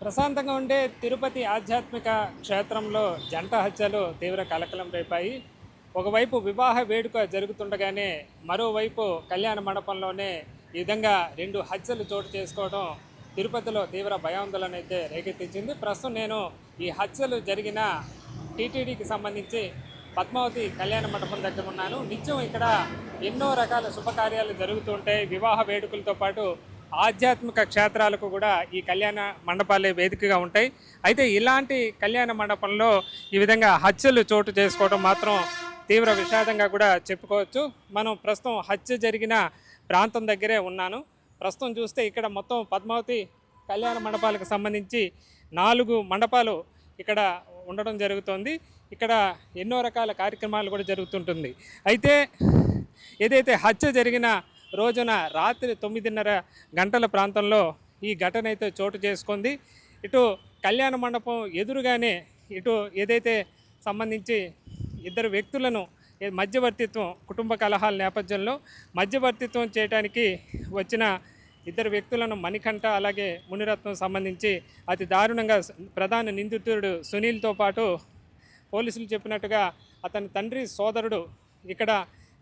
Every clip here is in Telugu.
ప్రశాంతంగా ఉండే తిరుపతి ఆధ్యాత్మిక క్షేత్రంలో జంట హత్యలు తీవ్ర కలకలం రేపాయి. ఒకవైపు వివాహ వేడుక జరుగుతుండగానే మరోవైపు కళ్యాణ మండపంలోనే ఈ విధంగా రెండు హత్యలు చోటు చేసుకోవడం తిరుపతిలో తీవ్ర భయాందోళన అయితే రేకెత్తించింది. ప్రస్తుతం నేను ఈ హత్యలు జరిగిన టీటీడీకి సంబంధించి పద్మావతి కళ్యాణ మండపం దగ్గర ఉన్నాను. నిత్యం ఇక్కడ ఎన్నో రకాల శుభకార్యాలు జరుగుతుంటాయి. వివాహ వేడుకలతో పాటు ఆధ్యాత్మిక క్షేత్రాలకు కూడా ఈ కళ్యాణ మండపాలే వేదికగా ఉంటాయి. అయితే ఇలాంటి కళ్యాణ మండపంలో ఈ విధంగా హత్యలు చోటు చేసుకోవడం మాత్రం తీవ్ర విషాదంగా కూడా చెప్పుకోవచ్చు. మనం ప్రస్తుతం హత్య జరిగిన ప్రాంతం దగ్గరే ఉన్నాను. ప్రస్తుతం చూస్తే ఇక్కడ మొత్తం పద్మావతి కళ్యాణ మండపాలకు సంబంధించి 4 మండపాలు ఇక్కడ ఉండడం జరుగుతుంది. ఇక్కడ ఎన్నో రకాల కార్యక్రమాలు కూడా జరుగుతుంటుంది. అయితే ఏదైతే హత్య జరిగిన రోజున రాత్రి 9:30 గంటల ప్రాంతంలో ఈ ఘటన అయితే చోటు చేసుకుంది. ఇటు కళ్యాణ మండపం ఎదురుగానే ఇటు ఏదైతే సంబంధించి ఇద్దరు వ్యక్తులను మధ్యవర్తిత్వం కుటుంబ కలహాల నేపథ్యంలో మధ్యవర్తిత్వం చేయడానికి వచ్చిన ఇద్దరు వ్యక్తులను మణికంఠ అలాగే మునిరత్నం సంబంధించి అతి దారుణంగా ప్రధాన నిందితుడు సునీల్తో పాటు పోలీసులు చెప్పినట్టుగా అతని తండ్రి సోదరుడు ఇక్కడ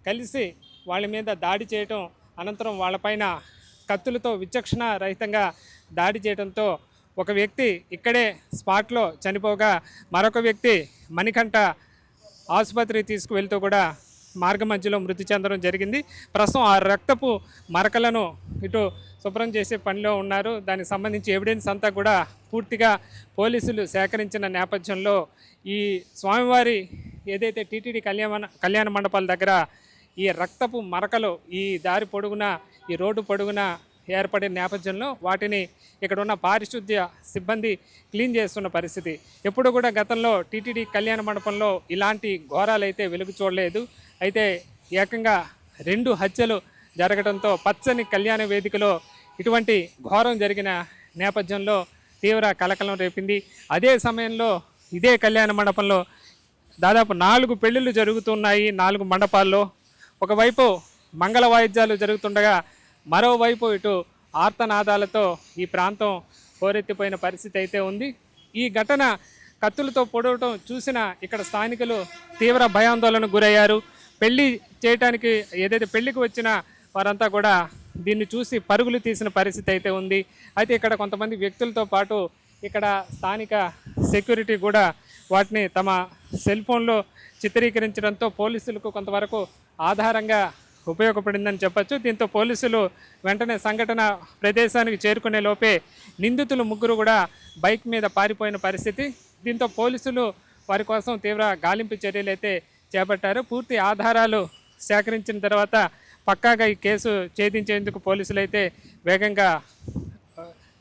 కలిసి వాళ్ళ మీద దాడి చేయటం, అనంతరం వాళ్ళపైన కత్తులతో విచక్షణ రహితంగా దాడి చేయడంతో ఒక వ్యక్తి ఇక్కడే స్పాట్లో చనిపోగా మరొక వ్యక్తి మణికంఠ ఆసుపత్రికి తీసుకువెళ్తూ కూడా మార్గ మధ్యలో మృతి చెందడం జరిగింది. ప్రస్తుతం ఆ రక్తపు మరకలను ఇటు శుభ్రం చేసే పనిలో ఉన్నారు. దానికి సంబంధించి ఎవిడెన్స్ అంతా కూడా పూర్తిగా పోలీసులు సేకరించిన నేపథ్యంలో ఈ స్వామివారి ఏదైతే టీటీడీ కళ్యాణ మండపాల దగ్గర ఈ రక్తపు మరకలు ఈ దారి పొడుగున ఈ రోడ్డు పొడుగున ఏర్పడిన నేపథ్యంలో వాటిని ఇక్కడ ఉన్న పారిశుద్ధ్య సిబ్బంది క్లీన్ చేస్తున్న పరిస్థితి. ఎప్పుడు కూడా గతంలో టీటీడీ కళ్యాణ మండపంలో ఇలాంటి ఘోరాలు అయితే వెలుగు చూడలేదు. అయితే ఏకంగా 2 హత్యలు జరగడంతో పచ్చని కళ్యాణ వేదికలో ఇటువంటి ఘోరం జరిగిన నేపథ్యంలో తీవ్ర కలకలం రేపింది. అదే సమయంలో ఇదే కళ్యాణ మండపంలో దాదాపు 4 పెళ్లిళ్ళు జరుగుతున్నాయి. 4 మండపాల్లో ఒకవైపు మంగళ వాయిద్యాలు జరుగుతుండగా మరోవైపు ఇటు ఆర్తనాదాలతో ఈ ప్రాంతం హోరెత్తిపోయిన పరిస్థితి అయితే ఉంది. ఈ ఘటన కత్తులతో పొడవటం చూసిన ఇక్కడ స్థానికులు తీవ్ర భయాందోళనకు గురయ్యారు. పెళ్లి చేయటానికి ఏదైతే పెళ్లికి వచ్చిన వారంతా కూడా దీన్ని చూసి పరుగులు తీసిన పరిస్థితి అయితే ఉంది. అయితే ఇక్కడ కొంతమంది వ్యక్తులతో పాటు ఇక్కడ స్థానిక సెక్యూరిటీ కూడా వాటిని తమ సెల్ ఫోన్లో చిత్రీకరించడంతో పోలీసులకు కొంతవరకు ఆధారంగా ఉపయోగపడిందని చెప్పచ్చు. దీంతో పోలీసులు వెంటనే సంఘటన ప్రదేశానికి చేరుకునే లోపే నిందితులు 3 కూడా బైక్ మీద పారిపోయిన పరిస్థితి. దీంతో పోలీసులు వారి కోసం తీవ్ర గాలింపు చర్యలు అయితే చేపట్టారు. పూర్తి ఆధారాలు సేకరించిన తర్వాత పక్కాగా ఈ కేసు ఛేదించేందుకు పోలీసులు అయితే వేగంగా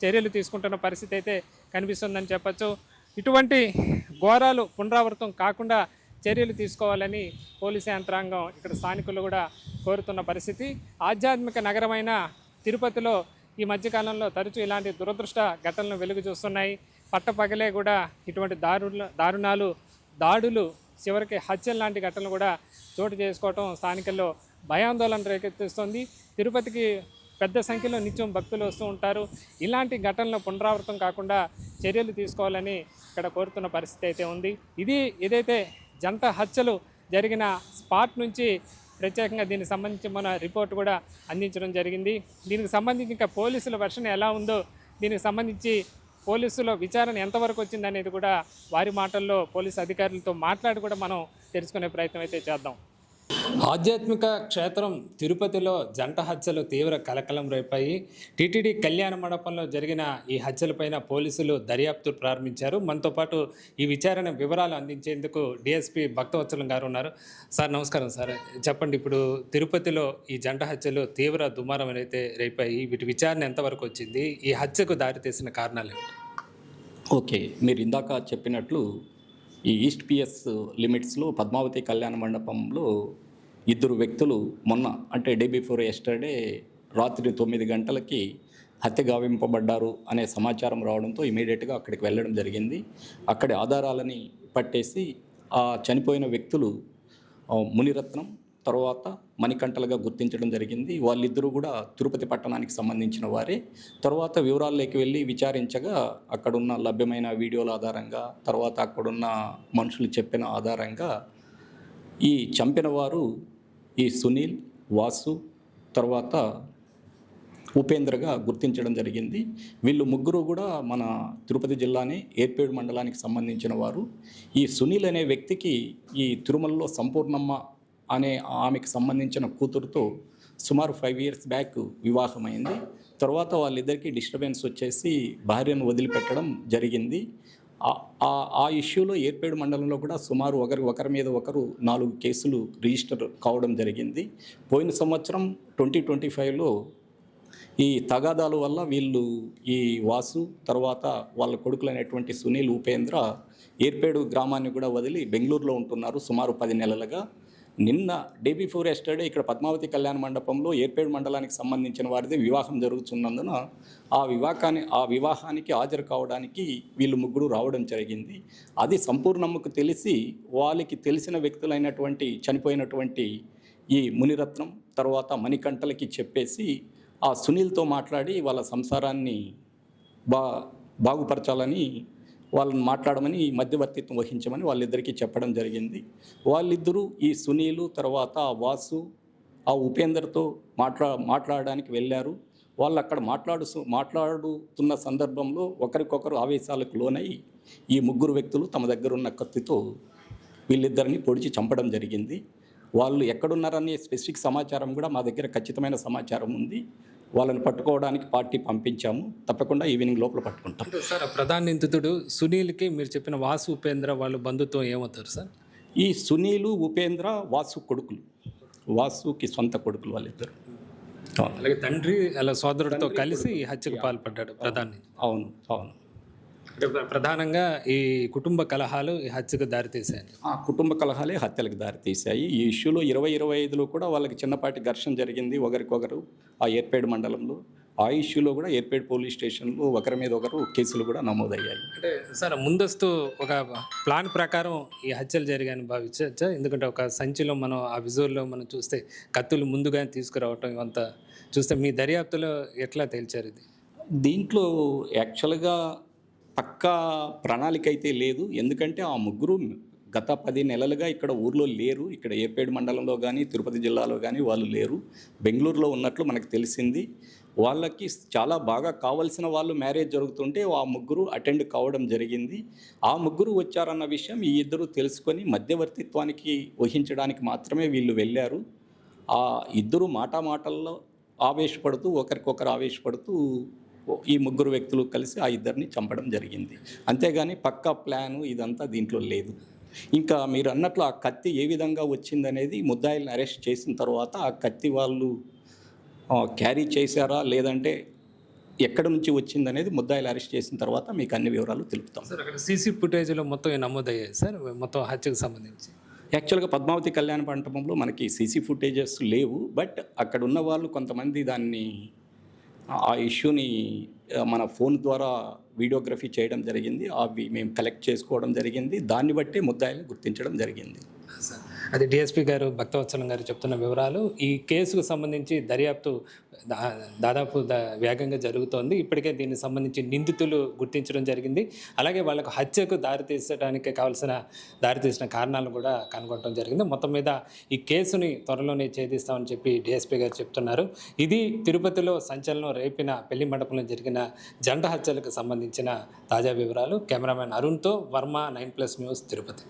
చర్యలు తీసుకుంటున్న పరిస్థితి అయితే కనిపిస్తుందని చెప్పచ్చు. ఇటువంటి ఘోరాలు పునరావృతం కాకుండా చర్యలు తీసుకోవాలని పోలీసు యంత్రాంగం ఇక్కడ స్థానికులు కూడా కోరుతున్న పరిస్థితి. ఆధ్యాత్మిక నగరమైన తిరుపతిలో ఈ మధ్యకాలంలో తరచూ ఇలాంటి దురదృష్ట ఘటనలు వెలుగు చూస్తున్నాయి. పట్టపగలే కూడా ఇటువంటి దాడులు చివరికి హత్యలు లాంటి ఘటనలు కూడా చోటు చేసుకోవటం స్థానికుల్లో భయాందోళన రేకెత్తిస్తుంది. తిరుపతికి పెద్ద సంఖ్యలో నిత్యం భక్తులు వస్తూ ఉంటారు. ఇలాంటి ఘటనలు పునరావృతం కాకుండా చర్యలు తీసుకోవాలని ఇక్కడ కోరుతున్న పరిస్థితి అయితే ఉంది. ఇది ఏదైతే జంట హత్యలు జరిగిన స్పాట్ నుంచి ప్రత్యేకంగా దీనికి సంబంధించి మన రిపోర్ట్ కూడా అందించడం జరిగింది. దీనికి సంబంధించి ఇంకా పోలీసుల వెర్షన్ ఎలా ఉందో, దీనికి సంబంధించి పోలీసుల విచారణ ఎంతవరకు వచ్చిందనేది కూడా వారి మాటల్లో పోలీసు అధికారులతో మాట్లాడి కూడా మనం తెలుసుకునే ప్రయత్నం అయితే చేద్దాం. ఆధ్యాత్మిక క్షేత్రం తిరుపతిలో జంట హత్యలు తీవ్ర కలకలం రేపాయి. టీటీడీ కళ్యాణ మండపంలో జరిగిన ఈ హత్యలపైన పోలీసులు దర్యాప్తు ప్రారంభించారు. మనతో పాటు ఈ విచారణ వివరాలు అందించేందుకు డిఎస్పీ భక్తవత్సలం గారు ఉన్నారు. సార్ నమస్కారం సార్. చెప్పండి, ఇప్పుడు తిరుపతిలో ఈ జంట హత్యలు తీవ్ర దుమారం అయితే రేపాయి. వీటి విచారణ ఎంతవరకు వచ్చింది? ఈ హత్యకు దారితీసిన కారణాలు ఏమిటి? ఓకే, మీరు ఇందాక చెప్పినట్లు ఈ ఈస్ట్ పిఎస్ లిమిట్స్లో పద్మావతి కళ్యాణ మండపంలో 2 వ్యక్తులు మొన్న అంటే డే బిఫోర్ ఎస్టర్డే రాత్రి 9 గంటలకి హత్య గావింపబడ్డారు అనే సమాచారం రావడంతో ఇమీడియట్గా అక్కడికి వెళ్ళడం జరిగింది. అక్కడి ఆధారాలని పట్టేసి ఆ చనిపోయిన వ్యక్తులు మునిరత్నం, తర్వాత మణికంఠలుగా గుర్తించడం జరిగింది. వాళ్ళిద్దరూ కూడా తిరుపతి పట్టణానికి సంబంధించిన వారే. తర్వాత వివరాల్లోకి వెళ్ళి విచారించగా అక్కడున్న లభ్యమైన వీడియోల ఆధారంగా, తర్వాత అక్కడున్న మనుషులు చెప్పిన ఆధారంగా ఈ చంపిన వారు ఈ సునీల్, వాసు, తర్వాత ఉపేంద్రగా గుర్తించడం జరిగింది. వీళ్ళు ముగ్గురు కూడా మన తిరుపతి జిల్లానే ఏర్పేడు మండలానికి సంబంధించిన వారు. ఈ సునీల్ అనే వ్యక్తికి ఈ తిరుమలలో సంపూర్ణమ్మ అనే ఆమెకు సంబంధించిన కూతురుతో సుమారు 5 years బ్యాక్ వివాహమైంది. తర్వాత వాళ్ళిద్దరికీ డిస్టర్బెన్స్ వచ్చేసి భార్యను వదిలిపెట్టడం జరిగింది. ఆ ఇష్యూలో ఏర్పేడు మండలంలో కూడా సుమారు ఒకరి మీద ఒకరు 4 కేసులు రిజిస్టర్ కావడం జరిగింది. పోయిన సంవత్సరం 2025లో ఈ తగాదాల వల్ల వీళ్ళు ఈ వాసు తర్వాత వాళ్ళ కొడుకులైనటువంటి సునీల్, ఉపేంద్ర ఏర్పేడు గ్రామాన్ని కూడా వదిలి బెంగళూరులో ఉంటున్నారు సుమారు 10 నెలలుగా. నిన్న డే బిఫోర్ ఎస్టర్డే ఇక్కడ పద్మావతి కళ్యాణ మండపంలో ఏర్పేడు మండలానికి సంబంధించిన వారిది వివాహం జరుగుతున్నందున ఆ వివాహానికి హాజరు కావడానికి వీళ్ళు ముగ్గురు రావడం జరిగింది. అది సంపూర్ణమ్మకు తెలిసి వాళ్ళకి తెలిసిన వ్యక్తులైనటువంటి చనిపోయినటువంటి ఈ మునిరత్నం తర్వాత మణికంఠలకి చెప్పేసి ఆ సునీల్తో మాట్లాడి వాళ్ళ సంసారాన్ని బాగుపరచాలని వాళ్ళని మాట్లాడమని మధ్యవర్తిత్వం వహించమని వాళ్ళిద్దరికీ చెప్పడం జరిగింది. వాళ్ళిద్దరూ ఈ సునీలు తర్వాత వాసు ఆ ఉపేందర్తో మాట్లాడడానికి వెళ్ళారు. వాళ్ళు అక్కడ మాట్లాడుతున్న సందర్భంలో ఒకరికొకరు ఆవేశాలకు లోనై ఈ ముగ్గురు వ్యక్తులు తమ దగ్గర ఉన్న కత్తితో వీళ్ళిద్దరిని పొడిచి చంపడం జరిగింది. వాళ్ళు ఎక్కడున్నారనే స్పెసిఫిక్ సమాచారం కూడా మా దగ్గర ఖచ్చితమైన సమాచారం ఉంది. వాళ్ళని పట్టుకోవడానికి పార్టీ పంపించాము. తప్పకుండా ఈవినింగ్ లోపల పట్టుకుంటాం. సార్, ప్రధాన నిందితుడు సునీల్కి మీరు చెప్పిన వాసు, ఉపేంద్ర వాళ్ళ బంధుత్వం ఏమవుతారు సార్? ఈ సునీలు, ఉపేంద్ర వాసు కొడుకులు. వాసుకి సొంత కొడుకులు వాళ్ళిద్దరు. అలాగే తండ్రి అలా సోదరుడితో కలిసి ఈ హత్యకు పాల్పడ్డాడు ప్రధాన నిందితుడు. అవును. అంటే ప్రధానంగా ఈ కుటుంబ కలహాలు ఈ హత్యకు దారితీశాయి. ఆ కుటుంబ కలహాలే హత్యలకు దారితీశాయి. ఈ ఇష్యూలో 2025లో కూడా వాళ్ళకి చిన్నపాటి ఘర్షణ జరిగింది ఒకరికొకరు ఆ ఏర్పేడు మండలంలో. ఆ ఇష్యూలో కూడా ఏర్పేడు పోలీస్ స్టేషన్లో ఒకరి మీద ఒకరు కేసులు కూడా నమోదయ్యాయి. అంటే సార్, ముందస్తు ఒక ప్లాన్ ప్రకారం ఈ హత్యలు జరిగాయని భావించవచ్చా? ఎందుకంటే ఒక సంచిలో మనం ఆ విజువల్లో మనం చూస్తే కత్తులు ముందుగానే తీసుకురావటం ఇవంతా చూస్తే మీ దర్యాప్తులో ఎట్లా తేల్చారు ఇది? దీంట్లో యాక్చువల్గా పక్కా ప్రణాళిక అయితే లేదు. ఎందుకంటే ఆ ముగ్గురు గత 10 నెలలుగా ఇక్కడ ఊర్లో లేరు. ఇక్కడ ఏర్పేడు మండలంలో కానీ తిరుపతి జిల్లాలో కానీ వాళ్ళు లేరు. బెంగళూరులో ఉన్నట్లు మనకు తెలిసింది. వాళ్ళకి చాలా బాగా కావాల్సిన వాళ్ళు మ్యారేజ్ జరుగుతుంటే ఆ ముగ్గురు అటెండ్ కావడం జరిగింది. ఆ ముగ్గురు వచ్చారన్న విషయం ఈ ఇద్దరు తెలుసుకొని మధ్యవర్తిత్వానికి వహించడానికి మాత్రమే వీళ్ళు వెళ్ళారు. ఆ ఇద్దరు మాటల్లో ఆవేశపడుతూ ఒకరికొకరు ఆవేశపడుతూ ఈ ముగ్గురు వ్యక్తులు కలిసి ఆ ఇద్దరిని చంపడం జరిగింది. అంతేగాని పక్కా ప్లాను ఇదంతా దీంట్లో లేదు. ఇంకా మీరు అన్నట్లు ఆ కత్తి ఏ విధంగా వచ్చిందనేది ముద్దాయిల్ని అరెస్ట్ చేసిన తర్వాత ఆ కత్తి వాళ్ళు క్యారీ చేశారా లేదంటే ఎక్కడి నుంచి వచ్చిందనేది ముద్దాయిలు అరెస్ట్ చేసిన తర్వాత మీకు అన్ని వివరాలు తెలుపుతాం. సార్, అక్కడ సీసీ ఫుటేజ్లో మొత్తం నమోదయ్యాయి సార్, మొత్తం హత్యకు సంబంధించి. యాక్చువల్గా పద్మావతి కళ్యాణ మండపంలో మనకి సీసీ ఫుటేజెస్ లేవు. బట్ అక్కడ ఉన్న వాళ్ళు కొంతమంది దాన్ని ఆ ఇష్యూని మన ఫోన్ ద్వారా వీడియోగ్రఫీ చేయడం జరిగింది. అవి మేము కలెక్ట్ చేసుకోవడం జరిగింది. దాన్ని బట్టి ముద్దాయిల్ని గుర్తించడం జరిగింది. అది డిఎస్పీ గారు భక్తవత్సలం గారు చెప్తున్న వివరాలు. ఈ కేసుకు సంబంధించి దర్యాప్తు దాదాపు వేగంగా జరుగుతోంది. ఇప్పటికే దీనికి సంబంధించి నిందితులు గుర్తించడం జరిగింది. అలాగే వాళ్ళకు హత్యకు దారితీసిన కారణాలు కూడా కనుగొనడం జరిగింది. మొత్తం మీద ఈ కేసుని త్వరలోనే ఛేదిస్తామని చెప్పి డిఎస్పీ గారు చెప్తున్నారు. ఇది తిరుపతిలో సంచలనం రేపిన పెళ్లి మండపంలో జరిగిన జంట హత్యలకు సంబంధించిన తాజా వివరాలు. కెమెరామెన్ అరుణ్తో వర్మ, 9+ న్యూస్, తిరుపతి.